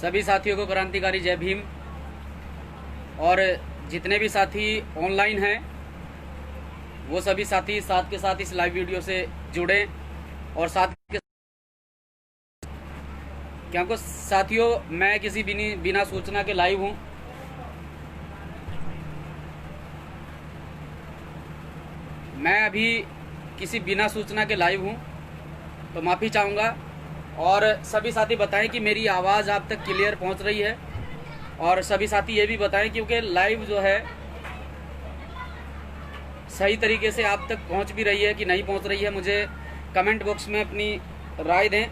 सभी साथियों को क्रांतिकारी जय भीम। और जितने भी साथी ऑनलाइन हैं वो सभी साथी साथ के साथ इस लाइव वीडियो से जुड़े और साथ के क्योंकि साथियों मैं किसी बिना सूचना के लाइव हूँ। मैं अभी किसी बिना सूचना के लाइव हूँ तो माफ़ी चाहूँगा। और सभी साथी बताएं कि मेरी आवाज़ आप तक क्लियर पहुँच रही है। और सभी साथी ये भी बताएं क्योंकि लाइव जो है सही तरीके से आप तक पहुँच भी रही है कि नहीं पहुँच रही है। मुझे कमेंट बॉक्स में अपनी राय दें,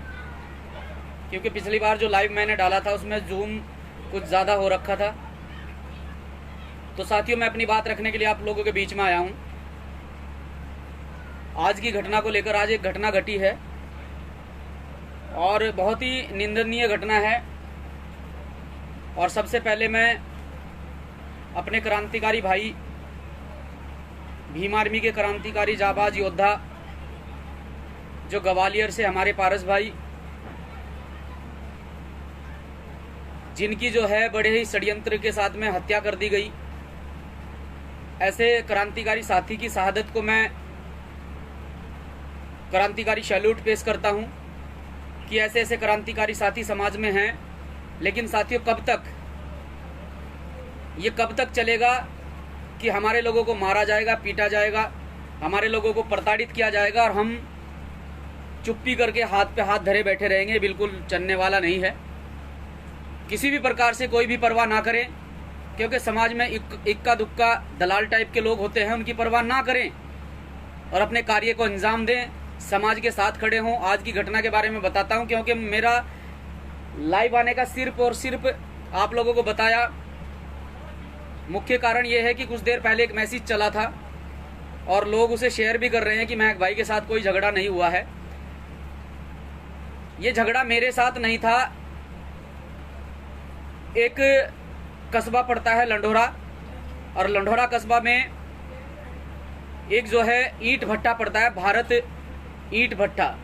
क्योंकि पिछली बार जो लाइव मैंने डाला था उसमें जूम कुछ ज़्यादा हो रखा था। तो साथियों मैं अपनी बात रखने के लिए आप लोगों के बीच में आया हूँ। आज की घटना को लेकर आज एक घटना घटी है और बहुत ही निंदनीय घटना है। और सबसे पहले मैं अपने क्रांतिकारी भाई भीम आर्मी के क्रांतिकारी जाबाज योद्धा जो ग्वालियर से हमारे पारस भाई, जिनकी जो है बड़े ही षड्यंत्र के साथ में हत्या कर दी गई, ऐसे क्रांतिकारी साथी की शहादत को मैं क्रांतिकारी सैल्यूट पेश करता हूं कि ऐसे ऐसे क्रांतिकारी साथी समाज में हैं। लेकिन साथियों कब तक चलेगा कि हमारे लोगों को मारा जाएगा, पीटा जाएगा, हमारे लोगों को प्रताड़ित किया जाएगा और हम चुप्पी करके हाथ पे हाथ धरे बैठे रहेंगे। बिल्कुल चलने वाला नहीं है। किसी भी प्रकार से कोई भी परवाह ना करें, क्योंकि समाज में इक्का दुक्का दलाल टाइप के लोग होते हैं, उनकी परवाह ना करें और अपने कार्य को अंजाम दें, समाज के साथ खड़े हों। आज की घटना के बारे में बताता हूं, क्योंकि मेरा लाइव आने का सिर्फ और सिर्फ आप लोगों को बताया मुख्य कारण यह है कि कुछ देर पहले एक मैसेज चला था और लोग उसे शेयर भी कर रहे हैं कि महक भाई के साथ कोई झगड़ा नहीं हुआ है। ये झगड़ा मेरे साथ नहीं था। एक कस्बा पड़ता है लंढोरा, और लंढोरा कस्बा में एक जो है ईंट भट्टा पड़ता है, भारत ईंट भट्टा।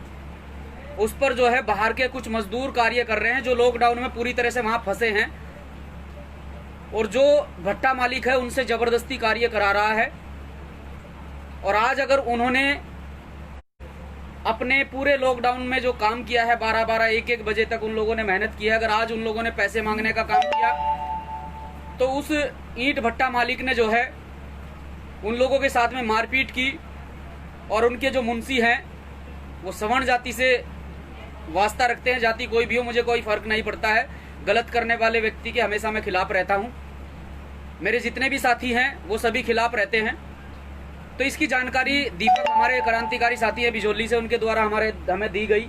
उस पर जो है बाहर के कुछ मजदूर कार्य कर रहे हैं जो लॉकडाउन में पूरी तरह से वहां फंसे हैं, और जो भट्टा मालिक है उनसे जबरदस्ती कार्य करा रहा है। और आज अगर उन्होंने अपने पूरे लॉकडाउन में जो काम किया है 12-12 1-1 बजे तक उन लोगों ने मेहनत की है, अगर आज उन लोगों ने पैसे मांगने का काम किया तो उस ईंट भट्टा मालिक ने जो है उन लोगों के साथ में मारपीट की। और उनके जो मुंशी हैं वो सवर्ण जाति से वास्ता रखते हैं। जाति कोई भी हो, मुझे कोई फर्क नहीं पड़ता है। गलत करने वाले व्यक्ति के हमेशा मैं खिलाफ रहता हूं। मेरे जितने भी साथी हैं वो सभी खिलाफ रहते हैं। तो इसकी जानकारी दीपक हमारे क्रांतिकारी साथी है बिजोली से, उनके द्वारा हमें दी गई।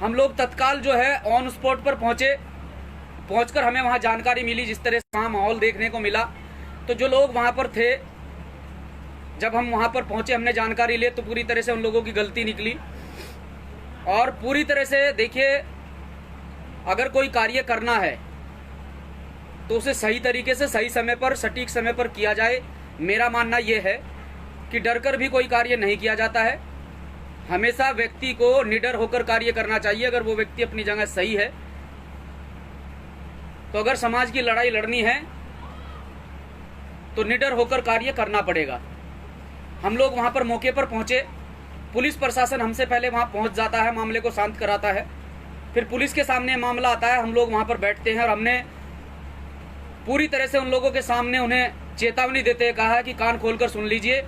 हम लोग तत्काल जो है ऑन स्पॉट पर पहुंचकर हमें वहां जानकारी मिली, जिस तरह से वहां माहौल देखने को मिला। तो जो लोग वहां पर थे, जब हम वहां पर पहुंचे, हमने जानकारी ली तो पूरी तरह से उन लोगों की गलती निकली। और पूरी तरह से देखिए, अगर कोई कार्य करना है तो उसे सही तरीके से सही समय पर सटीक समय पर किया जाए। मेरा मानना यह है कि डरकर भी कोई कार्य नहीं किया जाता है। हमेशा व्यक्ति को निडर होकर कार्य करना चाहिए। अगर वो व्यक्ति अपनी जगह सही है तो अगर समाज की लड़ाई लड़नी है तो निडर होकर कार्य करना पड़ेगा। हम लोग वहां पर मौके पर पहुंचे। पुलिस प्रशासन हमसे पहले वहां पहुंच जाता है, मामले को शांत कराता है। फिर पुलिस के सामने मामला आता है, हम लोग वहां पर बैठते हैं और हमने पूरी तरह से उन लोगों के सामने उन्हें चेतावनी देते हुए कहा है कि कान खोलकर सुन लीजिए।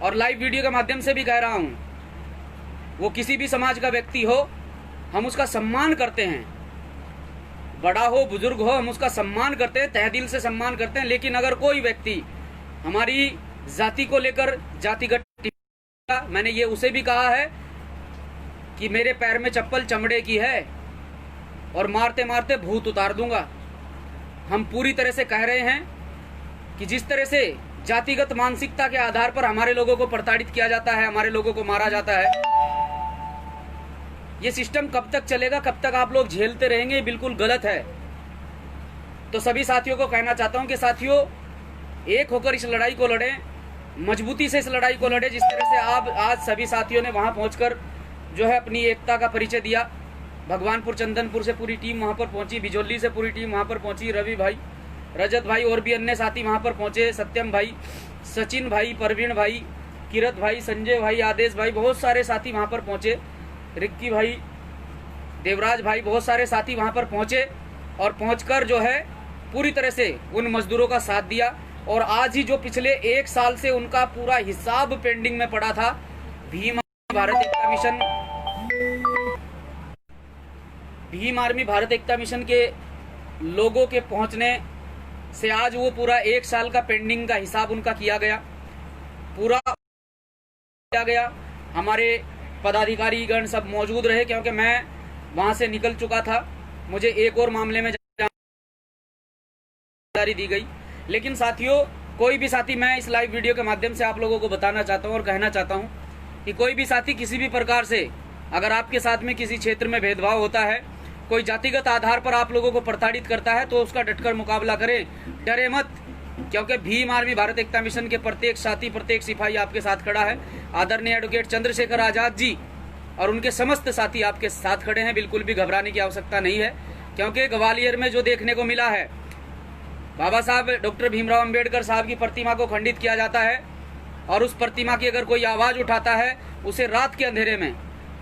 और लाइव वीडियो के माध्यम से भी कह रहा हूं, वो किसी भी समाज का व्यक्ति हो, हम उसका सम्मान करते हैं। बड़ा हो बुजुर्ग हो, हम उसका सम्मान करते हैं, तहे दिल से सम्मान करते हैं। लेकिन अगर कोई व्यक्ति हमारी जाति को लेकर जातिगत, मैंने ये उसे भी कहा है कि मेरे पैर में चप्पल चमड़े की है और मारते मारते भूत उतार दूंगा। हम पूरी तरह से कह रहे हैं कि जिस तरह से जातिगत मानसिकता के आधार पर हमारे लोगों को प्रताड़ित किया जाता है, हमारे लोगों को मारा जाता है, ये सिस्टम कब तक चलेगा, कब तक आप लोग झेलते रहेंगे? बिल्कुल गलत है। तो सभी साथियों को कहना चाहता हूं कि साथियों, एक होकर इस लड़ाई को लड़ें, मजबूती से इस लड़ाई को लड़े। जिस तरह से आप आज सभी साथियों ने वहां पहुंचकर जो है अपनी एकता का परिचय दिया, भगवानपुर चंदनपुर से पूरी टीम वहाँ पर पहुँची, बिजौली से पूरी टीम वहाँ पर पहुँची, रवि भाई, रजत भाई और भी अन्य साथी वहाँ पर पहुँचे, सत्यम भाई, सचिन भाई, परवीन भाई, किरत भाई, संजय भाई, आदेश भाई, बहुत सारे साथी वहाँ पर पहुँचे, रिक्की भाई, देवराज भाई, बहुत सारे साथी वहाँ पर पहुँचे और पहुँचकर जो है पूरी तरह से उन मजदूरों का साथ दिया। और आज ही जो पिछले 1 साल से उनका पूरा हिसाब पेंडिंग में पड़ा था, भीम भारत एकता मिशन, भीम आर्मी भारत एकता मिशन के लोगों के पहुंचने से आज वो पूरा 1 साल का पेंडिंग का हिसाब उनका किया गया, पूरा किया गया। हमारे पदाधिकारी गण सब मौजूद रहे क्योंकि मैं वहां से निकल चुका था, मुझे एक और मामले में जानकारी दी गई। लेकिन साथियों, कोई भी साथी, मैं इस लाइव वीडियो के माध्यम से आप लोगों को बताना चाहता हूं और कहना चाहता हूं कि कोई भी साथी किसी भी प्रकार से अगर आपके साथ में किसी क्षेत्र में भेदभाव होता है, कोई जातिगत आधार पर आप लोगों को प्रताड़ित करता है, तो उसका डटकर मुकाबला करें, डरे मत, क्योंकि भीम आर्मी भारत एकता मिशन के प्रत्येक साथी, प्रत्येक सिपाही आपके साथ खड़ा है। आदरणीय एडवोकेट चंद्रशेखर आजाद जी और उनके समस्त साथी आपके साथ खड़े हैं, बिल्कुल भी घबराने की आवश्यकता नहीं है। क्योंकि ग्वालियर में जो देखने को मिला है, बाबा साहब डॉक्टर भीमराव अंबेडकर साहब की प्रतिमा को खंडित किया जाता है और उस प्रतिमा की अगर कोई आवाज उठाता है, उसे रात के अंधेरे में,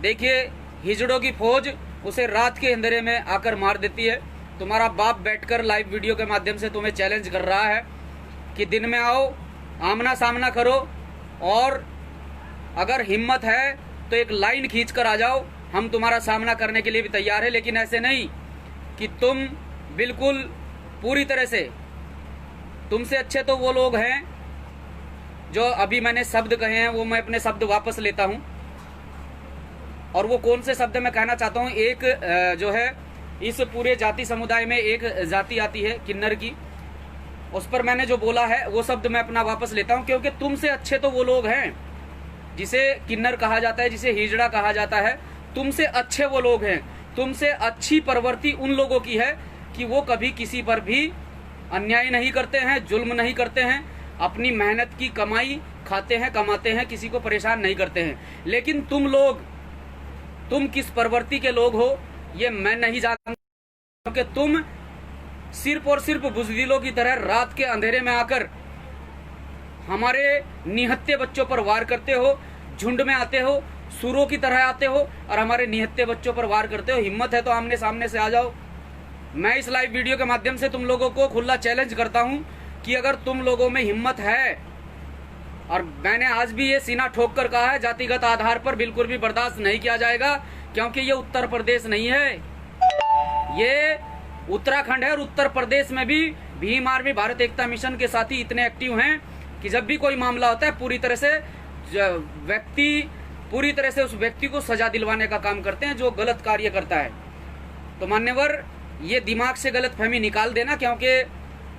देखिए हिजड़ों की फौज उसे रात के अंधेरे में आकर मार देती है। तुम्हारा बाप बैठकर लाइव वीडियो के माध्यम से तुम्हें चैलेंज कर रहा है कि दिन में आओ, आमना सामना करो और अगर हिम्मत है तो एक लाइन खींच कर आ जाओ, हम तुम्हारा सामना करने के लिए भी तैयार है। लेकिन ऐसे नहीं कि तुम बिल्कुल पूरी तरह से, तुमसे अच्छे तो वो लोग हैं जो अभी मैंने शब्द कहे हैं, वो मैं अपने शब्द वापस लेता हूं। और वो कौन से शब्द मैं कहना चाहता हूं, एक जो है इस पूरे जाति समुदाय में एक जाति आती है किन्नर की, उस पर मैंने जो बोला है वो शब्द मैं अपना वापस लेता हूं। क्योंकि तुमसे अच्छे तो वो लोग हैं जिसे किन्नर कहा जाता है, जिसे हिजड़ा कहा जाता है, तुमसे अच्छे वो लोग हैं। तुमसे अच्छी प्रवृत्ति उन लोगों की है कि वो कभी किसी पर भी अन्याय नहीं करते हैं, जुल्म नहीं करते हैं, अपनी मेहनत की कमाई खाते हैं, कमाते हैं, किसी को परेशान नहीं करते हैं। लेकिन तुम लोग, तुम किस प्रवृत्ति के लोग हो ये मैं नहीं जानता, क्योंकि तुम सिर्फ और सिर्फ बुजदिलों की तरह रात के अंधेरे में आकर हमारे निहत्थे बच्चों पर वार करते हो, झुंड में आते हो, सूरों की तरह आते हो और हमारे निहत्थे बच्चों पर वार करते हो। हिम्मत है तो आमने सामने से आ जाओ। मैं इस लाइव वीडियो के माध्यम से तुम लोगों को खुला चैलेंज करता हूं कि अगर तुम लोगों में हिम्मत है, और मैंने आज भी ये सीना ठोक कर कहा है, जातिगत आधार पर बिल्कुल भी बर्दाश्त नहीं किया जाएगा, क्योंकि ये उत्तर प्रदेश नहीं है, ये उत्तराखंड है। और उत्तर प्रदेश में भी भीम आर्मी भारत एकता मिशन के साथी इतने एक्टिव हैं कि जब भी कोई मामला होता है पूरी तरह से उस व्यक्ति को सजा दिलवाने का काम करते हैं जो गलत कार्य करता है। तो मान्यवर, ये दिमाग से गलत फहमी निकाल देना, क्योंकि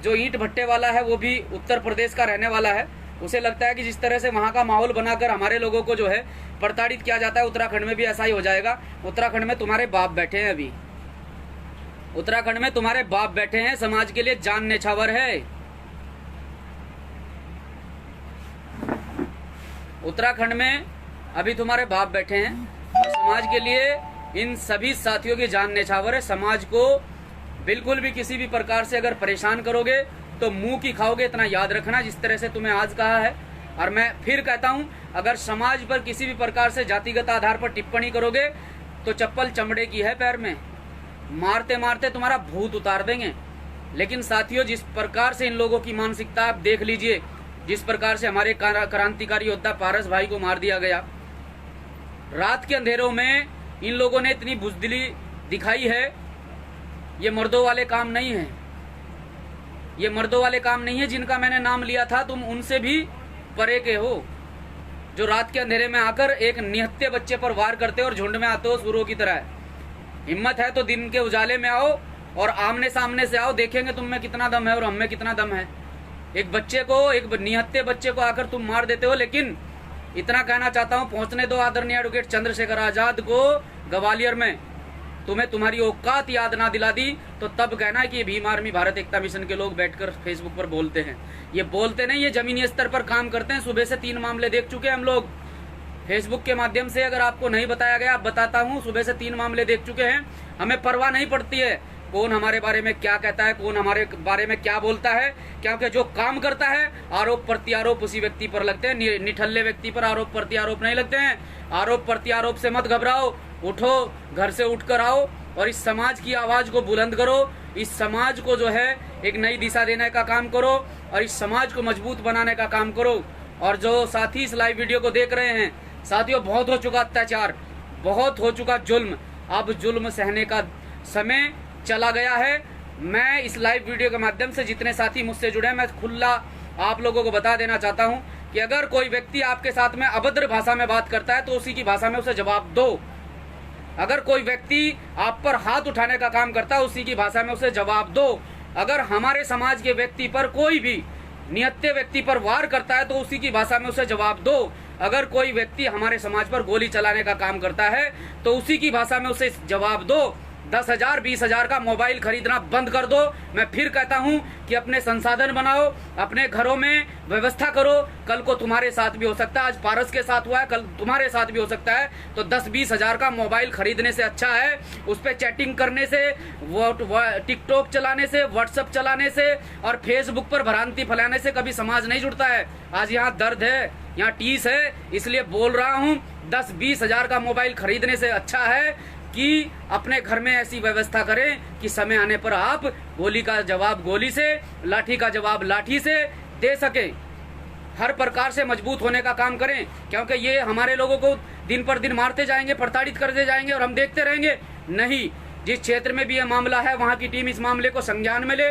जो ईंट भट्टे वाला है वो भी उत्तर प्रदेश का रहने वाला है। उसे लगता है कि जिस तरह से वहां का माहौल बनाकर हमारे लोगों को जो है प्रताड़ित किया जाता है, उत्तराखंड में भी ऐसा ही हो जाएगा। उत्तराखंड में तुम्हारे बाप बैठे हैं, अभी उत्तराखंड में तुम्हारे बाप बैठे हैं, समाज के लिए जान न्यौछावर है। उत्तराखंड में अभी तुम्हारे बाप बैठे हैं और समाज के लिए इन सभी साथियों की जान न्यौछावर है। समाज को बिल्कुल भी किसी भी प्रकार से अगर परेशान करोगे तो मुंह की खाओगे, इतना याद रखना। जिस तरह से तुम्हें आज कहा है, और मैं फिर कहता हूं, अगर समाज पर किसी भी प्रकार से जातिगत आधार पर टिप्पणी करोगे तो चप्पल चमड़े की है पैर में, मारते मारते तुम्हारा भूत उतार देंगे। लेकिन साथियों, जिस प्रकार से इन लोगों की मानसिकता आप देख लीजिए, जिस प्रकार से हमारे क्रांतिकारी योद्धा पारस भाई को मार दिया गया रात के अंधेरों में, इन लोगों ने इतनी बुजदिली दिखाई है। ये मर्दों वाले काम नहीं है, ये मर्दों वाले काम नहीं है जिनका मैंने नाम लिया था। तुम उनसे भी परे के हो, जो रात के अंधेरे में आकर एक निहत्थे बच्चे पर वार करते हो और झुंड में आते हो सूरों की तरह। हिम्मत है तो दिन के उजाले में आओ और आमने सामने से आओ, देखेंगे तुम में कितना दम है और हम में कितना दम है। एक बच्चे को, एक निहत्थे बच्चे को आकर तुम मार देते हो। लेकिन इतना कहना चाहता हूं, पहुंचने दो आदरणीय एडवोकेट चंद्रशेखर आजाद को ग्वालियर में। तुम्हें तुम्हारी औकात याद ना दिला दी तो तब कहना कि भीम आर्मी भारत एकता मिशन के लोग बैठकर फेसबुक पर बोलते हैं। ये बोलते नहीं, ये जमीनी स्तर पर काम करते हैं। सुबह से 3 मामले देख चुके हैं हम लोग, फेसबुक के माध्यम से अगर आपको नहीं बताया गया, आप बताता हूँ। सुबह से 3 मामले देख चुके हैं। हमें परवाह नहीं पड़ती है कौन हमारे बारे में क्या कहता है, कौन हमारे बारे में क्या बोलता है, क्योंकि जो काम करता है आरोप प्रत्यारोप उसी व्यक्ति पर लगते हैं। निठल्ले व्यक्ति पर आरोप प्रत्यारोप नहीं लगते हैं। आरोप प्रत्यारोप से मत घबराओ, उठो, घर से उठकर आओ और इस समाज की आवाज को बुलंद करो। इस समाज को जो है एक नई दिशा देने का काम करो और इस समाज को मजबूत बनाने का काम करो। और जो साथी इस लाइव वीडियो को देख रहे हैं, साथियों, बहुत हो चुका अत्याचार, बहुत हो चुका जुल्म, अब जुल्म सहने का समय चला गया है। मैं इस लाइव वीडियो के माध्यम से जितने साथी मुझसे जुड़े हैं, मैं खुला आप लोगों को बता देना चाहता हूं कि अगर कोई व्यक्ति आपके साथ में अभद्र भाषा में बात करता है तो उसी की भाषा में उसे जवाब दो। अगर कोई व्यक्ति आप पर हाथ उठाने का काम करता है, उसी की भाषा में उसे जवाब दो। अगर हमारे समाज के व्यक्ति पर कोई भी निहत्थे व्यक्ति पर वार करता है तो उसी की भाषा में उसे जवाब दो। अगर कोई व्यक्ति हमारे समाज पर गोली चलाने का काम करता है तो उसी की भाषा में उसे जवाब दो। 10,000 20,000 का मोबाइल खरीदना बंद कर दो। मैं फिर कहता हूं कि अपने संसाधन बनाओ, अपने घरों में व्यवस्था करो। कल को तुम्हारे साथ भी हो सकता है, आज पारस के साथ हुआ है, कल तुम्हारे साथ भी हो सकता है। तो 10-20 हजार का मोबाइल खरीदने से अच्छा है उस पर चैटिंग करने से, टिकटॉक चलाने से, व्हाट्सएप चलाने से और फेसबुक पर भ्रांति फैलाने से कभी समाज नहीं जुड़ता है। आज यहाँ दर्द है, यहाँ टीस है, इसलिए बोल रहा हूँ 10-20 हजार का मोबाइल खरीदने से अच्छा है कि अपने घर में ऐसी व्यवस्था करें कि समय आने पर आप गोली का जवाब गोली से, लाठी का जवाब लाठी से दे सके। हर प्रकार से मजबूत होने का काम करें, क्योंकि ये हमारे लोगों को दिन पर दिन मारते जाएंगे, प्रताड़ित करते जाएंगे और हम देखते रहेंगे। नहीं, जिस क्षेत्र में भी यह मामला है वहां की टीम इस मामले को संज्ञान में ले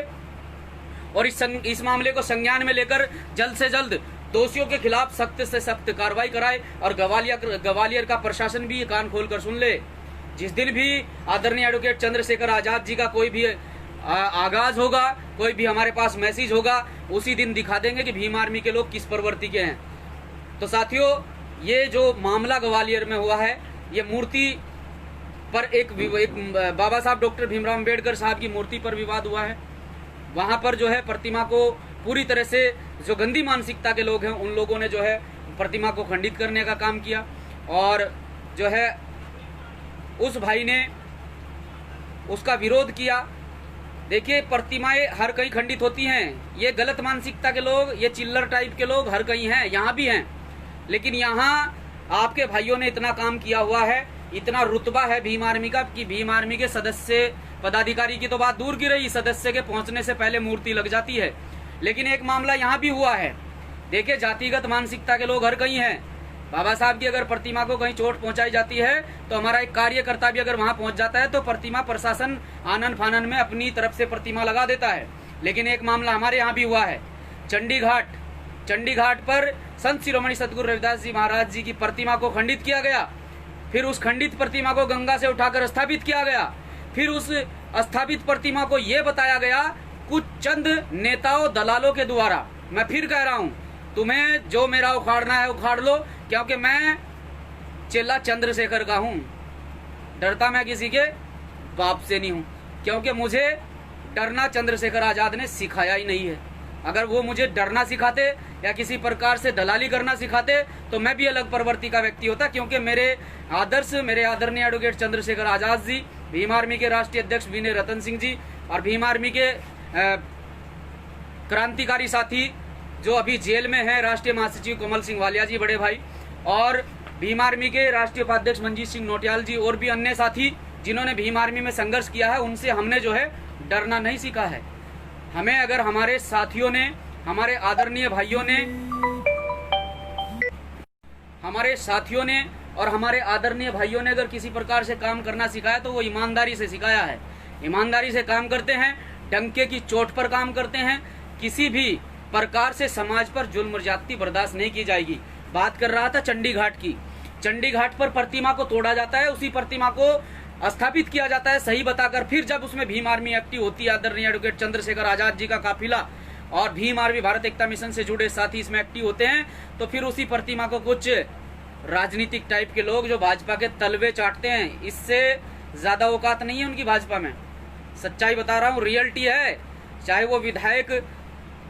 और इस मामले को संज्ञान में लेकर जल्द से जल्द दोषियों के खिलाफ सख्त से सख्त कार्रवाई कराए। और ग्वालियर का प्रशासन भी कान खोलकर सुन ले। जिस दिन भी आदरणीय एडवोकेट चंद्रशेखर आजाद जी का कोई भी आगाज होगा, कोई भी हमारे पास मैसेज होगा, उसी दिन दिखा देंगे कि भीम आर्मी के लोग किस प्रवृत्ति के हैं। तो साथियों, ये जो मामला ग्वालियर में हुआ है, ये मूर्ति पर एक बाबा साहब डॉक्टर भीमराव अम्बेडकर साहब की मूर्ति पर विवाद हुआ है। वहां पर जो है प्रतिमा को पूरी तरह से जो गंदी मानसिकता के लोग हैं उन लोगों ने जो है प्रतिमा को खंडित करने का काम किया और जो है उस भाई ने उसका विरोध किया। देखिए, प्रतिमाएं हर कहीं खंडित होती हैं। ये गलत मानसिकता के लोग, ये चिल्लर टाइप के लोग हर कहीं हैं, यहाँ भी हैं। लेकिन यहाँ आपके भाइयों ने इतना काम किया हुआ है, इतना रुतबा है भीम आर्मी का कि भीम आर्मी के सदस्य पदाधिकारी की तो बात दूर की रही, सदस्य के पहुंचने से पहले मूर्ति लग जाती है। लेकिन एक मामला यहाँ भी हुआ है। देखिए, जातिगत मानसिकता के लोग हर कहीं हैं। बाबा साहब की अगर प्रतिमा को कहीं चोट पहुंचाई जाती है तो हमारा एक कार्यकर्ता भी अगर वहां पहुंच जाता है तो प्रतिमा प्रशासन आनन फानन में अपनी तरफ से प्रतिमा लगा देता है। लेकिन एक मामला हमारे यहाँ भी हुआ है। चंडी घाट पर संत शिरोमणि सदगुरु रविदास जी महाराज जी की प्रतिमा को खंडित किया गया। फिर उस खंडित प्रतिमा को गंगा से उठाकर स्थापित किया गया। फिर उस स्थापित प्रतिमा को ये बताया गया कुछ चंद नेताओं दलालों के द्वारा, मैं फिर कह रहा हूँ, तुम्हें जो मेरा उखाड़ना है उखाड़ लो, क्योंकि मैं चेला चंद्रशेखर का हूँ। डरता मैं किसी के बाप से नहीं हूँ, क्योंकि मुझे डरना चंद्रशेखर आजाद ने सिखाया ही नहीं है। अगर वो मुझे डरना सिखाते या किसी प्रकार से दलाली करना सिखाते तो मैं भी अलग प्रवृत्ति का व्यक्ति होता, क्योंकि मेरे आदर्श, मेरे आदरणीय एडवोकेट चंद्रशेखर आजाद जी, भीम आर्मी के राष्ट्रीय अध्यक्ष विनय रतन सिंह जी और भीम आर्मी के क्रांतिकारी साथी जो अभी जेल में है, राष्ट्रीय महासचिव कमल सिंह वालिया जी बड़े भाई, और भीम आर्मी के राष्ट्रीय उपाध्यक्ष मंजीत सिंह नोटियाल जी और भी अन्य साथी जिन्होंने भीम आर्मी में संघर्ष किया है, उनसे हमने जो है डरना नहीं सीखा है। हमें अगर हमारे साथियों ने, हमारे आदरणीय भाइयों ने, हमारे साथियों ने और हमारे आदरणीय भाइयों ने अगर किसी प्रकार से काम करना सिखाया तो वो ईमानदारी से सिखाया है। ईमानदारी से काम करते हैं, डंके की चोट पर काम करते हैं। किसी भी प्रकार से समाज पर जुल्म ज्यादती बर्दाश्त नहीं की जाएगी। बात कर रहा था चंडी घाट की। चंडी घाट पर प्रतिमा को तोड़ा जाता है, उसी प्रतिमा को स्थापित किया जाता है सही बताकर। फिर जब उसमें भीम आर्मी एक्टिव होती है, आदरणीय एडवोकेट चंद्रशेखर आजाद जी का काफिला और भीम आर्मी भारत एकता मिशन से जुड़े साथी इसमें एक्टिव होते हैं, तो फिर उसी प्रतिमा को कुछ राजनीतिक टाइप के लोग जो भाजपा के तलवे चाटते हैं, इससे ज्यादा औकात नहीं है उनकी भाजपा में। सच्चाई बता रहा हूँ, रियलिटी है। चाहे वो विधायक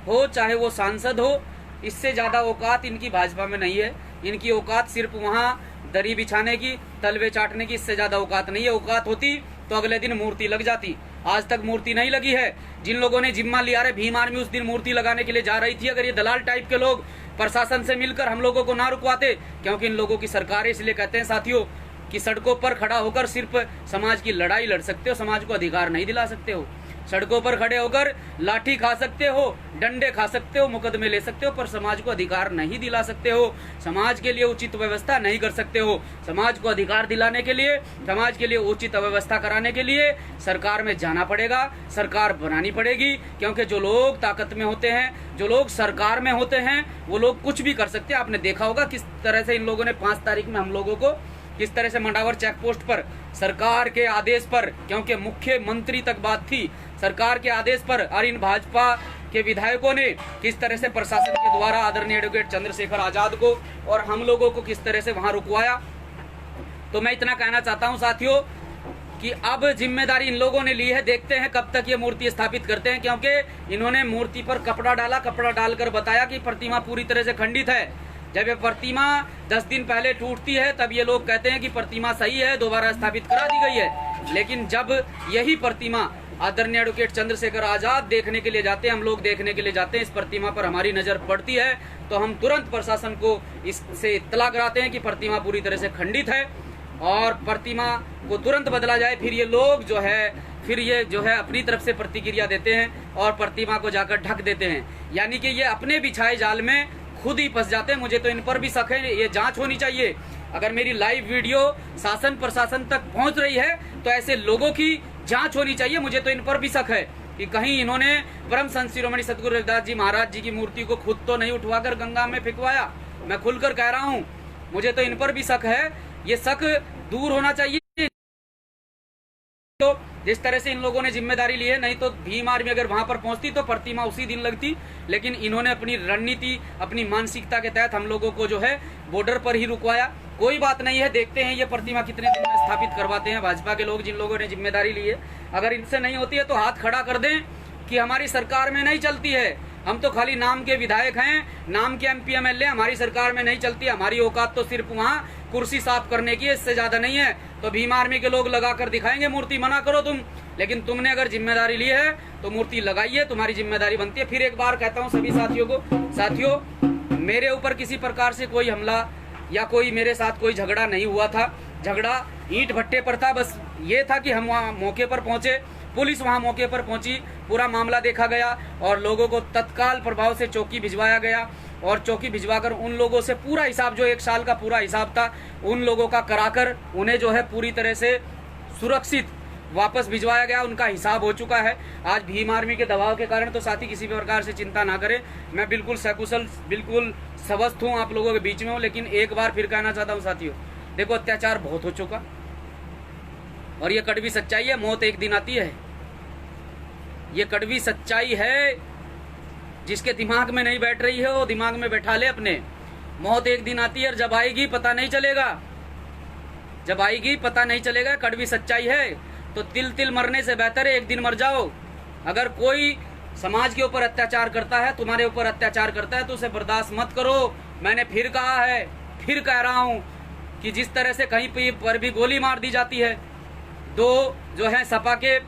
हो, चाहे वो सांसद हो, इससे ज्यादा औकात इनकी भाजपा में नहीं है। इनकी औकात सिर्फ वहाँ दरी बिछाने की, तलवे चाटने की, इससे ज्यादा औकात नहीं है। औकात होती तो अगले दिन मूर्ति लग जाती। आज तक मूर्ति नहीं लगी है। जिन लोगों ने जिम्मा लिया है, भीम आर्मी उस दिन मूर्ति लगाने के लिए जा रही थी। अगर ये दलाल टाइप के लोग प्रशासन से मिलकर हम लोगों को ना रुकवाते, क्योंकि इन लोगों की सरकार, इसलिए कहते हैं साथियों कि सड़कों पर खड़ा होकर सिर्फ समाज की लड़ाई लड़ सकते हो, समाज को अधिकार नहीं दिला सकते हो। सड़कों पर खड़े होकर लाठी खा सकते हो, डंडे खा सकते हो, मुकदमे ले सकते हो, पर समाज को अधिकार नहीं दिला सकते हो। समाज के लिए उचित व्यवस्था नहीं कर सकते हो। समाज को अधिकार दिलाने के लिए, समाज के लिए उचित व्यवस्था कराने के लिए सरकार में जाना पड़ेगा, सरकार बनानी पड़ेगी। क्योंकि जो लोग ताकत में होते हैं, जो लोग सरकार में होते हैं, वो लोग कुछ भी कर सकते हैं। आपने देखा होगा किस तरह से इन लोगों ने 5 तारीख में हम लोगों को किस तरह से मंडावर चेक पोस्ट पर सरकार के आदेश पर, क्योंकि मुख्यमंत्री तक बात थी, सरकार के आदेश पर और इन भाजपा के विधायकों ने किस तरह से प्रशासन के द्वारा आदरणीय एडवोकेट चंद्रशेखर आजाद को और हम लोगों को किस तरह से वहां रुकवाया। तो मैं इतना कहना चाहता हूं साथियों कि अब जिम्मेदारी इन लोगों ने ली है। देखते हैं कब तक ये मूर्ति स्थापित करते हैं, क्योंकि इन्होंने मूर्ति पर कपड़ा डाला, कपड़ा डालकर बताया कि प्रतिमा पूरी तरह से खंडित है। जब ये प्रतिमा 10 दिन पहले टूटती है तब ये लोग कहते हैं कि प्रतिमा सही है, दोबारा स्थापित करा दी गई है। लेकिन जब यही प्रतिमा आदरणीय एडवोकेट चंद्रशेखर आजाद देखने के लिए जाते हैं, हम लोग देखने के लिए जाते हैं, इस प्रतिमा पर हमारी नजर पड़ती है तो हम तुरंत प्रशासन को इससे इत्तला कराते हैं कि प्रतिमा पूरी तरह से खंडित है और प्रतिमा को तुरंत बदला जाए। फिर ये लोग जो है अपनी तरफ से प्रतिक्रिया देते हैं और प्रतिमा को जाकर ढक देते हैं। यानी कि ये अपने बिछाए जाल में खुद ही फंस जाते हैं। मुझे तो इन पर भी शक है, ये जांच होनी चाहिए। अगर मेरी लाइव वीडियो शासन प्रशासन तक पहुंच रही है तो ऐसे लोगों की जांच होनी चाहिए। मुझे तो इन पर भी शक है कि कहीं इन्होंने परम संत शिरोमणि सतगुरु रविदास जी महाराज जी की मूर्ति को खुद तो नहीं उठवाकर गंगा में फेंकवाया। मैं खुलकर कह रहा हूं, मुझे तो इन पर भी शक है। ये शक दूर होना चाहिए। तो जिस तरह से इन लोगों ने जिम्मेदारी ली है, नहीं तो भीम आर्मी अगर वहां पर पहुंचती तो प्रतिमा उसी दिन लगती। लेकिन इन्होंने अपनी रणनीति, अपनी मानसिकता के तहत हम लोगों को जो है बॉर्डर पर ही रुकवाया। कोई बात नहीं है, देखते हैं ये प्रतिमा कितने दिन में स्थापित करवाते हैं भाजपा के लोग, जिन लोगों ने जिम्मेदारी ली है। अगर इनसे नहीं होती है तो हाथ खड़ा कर दें कि हमारी सरकार में नहीं चलती है, हम तो खाली नाम के विधायक हैं, नाम के MP MLA, हमारी सरकार में नहीं चलती। हमारी औकात तो सिर्फ वहाँ कुर्सी साफ करने की है, इससे ज्यादा नहीं है। तो भीम आर्मी के लोग लगा कर दिखाएंगे मूर्ति, मना करो तुम। लेकिन तुमने अगर जिम्मेदारी ली है तो मूर्ति लगाइए, तुम्हारी जिम्मेदारी बनती है। फिर एक बार कहता हूँ सभी साथियों को, साथियों मेरे ऊपर किसी प्रकार से कोई हमला या कोई मेरे साथ कोई झगड़ा नहीं हुआ था। झगड़ा ईंट भट्टे पर था। बस ये था कि हम वहाँ मौके पर पहुंचे, पुलिस वहां मौके पर पहुंची, पूरा मामला देखा गया और लोगों को तत्काल प्रभाव से चौकी भिजवाया गया और चौकी भिजवाकर उन लोगों से पूरा हिसाब, जो 1 साल का पूरा हिसाब था, उन लोगों का कराकर उन्हें जो है पूरी तरह से सुरक्षित वापस भिजवाया गया। उनका हिसाब हो चुका है। आज भीम आर्मी के दबाव के कारण तो साथी किसी भी प्रकार से चिंता ना करें, मैं बिल्कुल सकुशल, बिल्कुल स्वस्थ हूँ, आप लोगों के बीच में हूँ। लेकिन एक बार फिर कहना चाहता हूँ साथियों, देखो अत्याचार बहुत हो चुका और ये कड़वी सच्चाई है, मौत एक दिन आती है। ये कड़वी सच्चाई है, जिसके दिमाग में नहीं बैठ रही है वो दिमाग में बैठा ले अपने। मौत एक दिन आती है और जब आएगी पता नहीं चलेगा, जब आएगी पता नहीं चलेगा। कड़वी सच्चाई है। तो तिल तिल मरने से बेहतर है एक दिन मर जाओ। अगर कोई समाज के ऊपर अत्याचार करता है, तुम्हारे ऊपर अत्याचार करता है, तो उसे बर्दाश्त मत करो। मैंने फिर कहा है, फिर कह रहा हूं कि जिस तरह से कहीं पर भी गोली मार दी जाती है, 2 जो है सपा के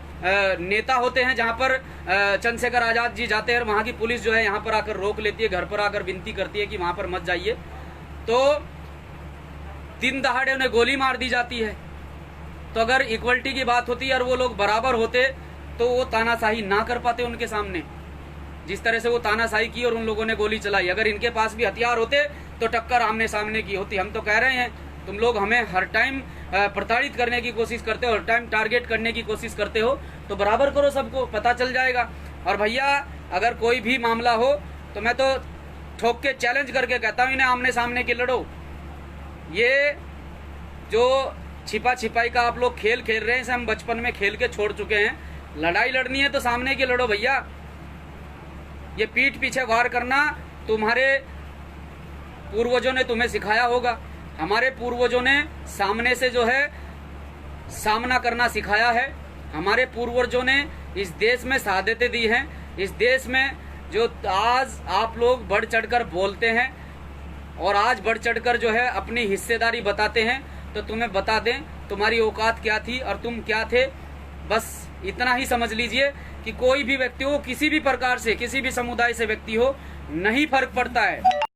नेता होते हैं, जहां पर चंद्रशेखर आजाद जी जाते हैं और वहां की पुलिस जो है यहाँ पर आकर रोक लेती है, घर पर आकर विनती करती है कि वहां पर मत जाइए, तो दिन दहाड़े उन्हें गोली मार दी जाती है। तो अगर इक्वलिटी की बात होती और वो लोग बराबर होते तो वो तानाशाही ना कर पाते उनके सामने, जिस तरह से वो तानाशाही की और उन लोगों ने गोली चलाई। अगर इनके पास भी हथियार होते तो टक्कर आमने सामने की होती। हम तो कह रहे हैं, तुम लोग हमें हर टाइम प्रताड़ित करने की कोशिश करते हो, हर टाइम टारगेट करने की कोशिश करते हो, तो बराबर करो, सबको पता चल जाएगा। और भैया अगर कोई भी मामला हो तो मैं तो ठोक के चैलेंज करके कहता हूँ, इन्हें आमने सामने के लड़ो। ये जो छिपा छिपाई का आप लोग खेल खेल रहे हैं, इसे हम बचपन में खेल के छोड़ चुके हैं। लड़ाई लड़नी है तो सामने की लड़ो भैया। ये पीठ पीछे वार करना तुम्हारे पूर्वजों ने तुम्हें सिखाया होगा। हमारे पूर्वजों ने सामने से जो है सामना करना सिखाया है। हमारे पूर्वजों ने इस देश में शहादतें दी हैं। इस देश में जो आज आप लोग बढ़ चढ़कर बोलते हैं और आज बढ़ चढ़कर जो है अपनी हिस्सेदारी बताते हैं, तो तुम्हें बता दें तुम्हारी औकात क्या थी और तुम क्या थे। बस इतना ही समझ लीजिए कि कोई भी व्यक्ति हो, किसी भी प्रकार से, किसी भी समुदाय से व्यक्ति हो, नहीं फर्क पड़ता है।